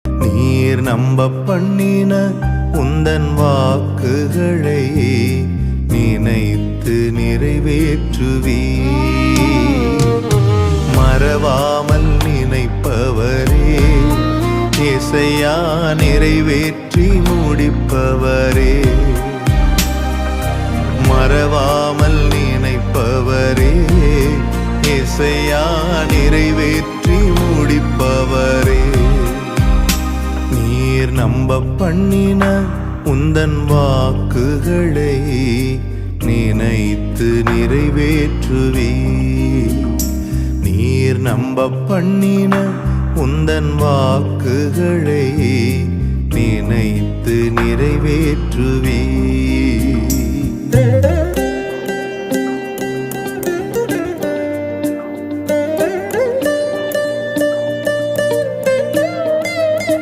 நீர் நம்ப பண்ணின உந்தன் வாக்குகளை நினைத்து நிறைவேற்றுவீர். மறவாமல் நினைப்பவரே, இசையா நிறைவேற்றி முடிப்பவரே. மறவாமல் நினைப்பவரே, இசையா நிறைவேற்றி முடிப்பவரே. நீர் நம்ப பண்ணின உந்தன் வாக்குகளை நினைத்து நிறைவேற்றுவீர். நீர் நம்ப பண்ணின உந்தன் வாக்குகளை நினைத்து நிறைவேற்றுவீர்.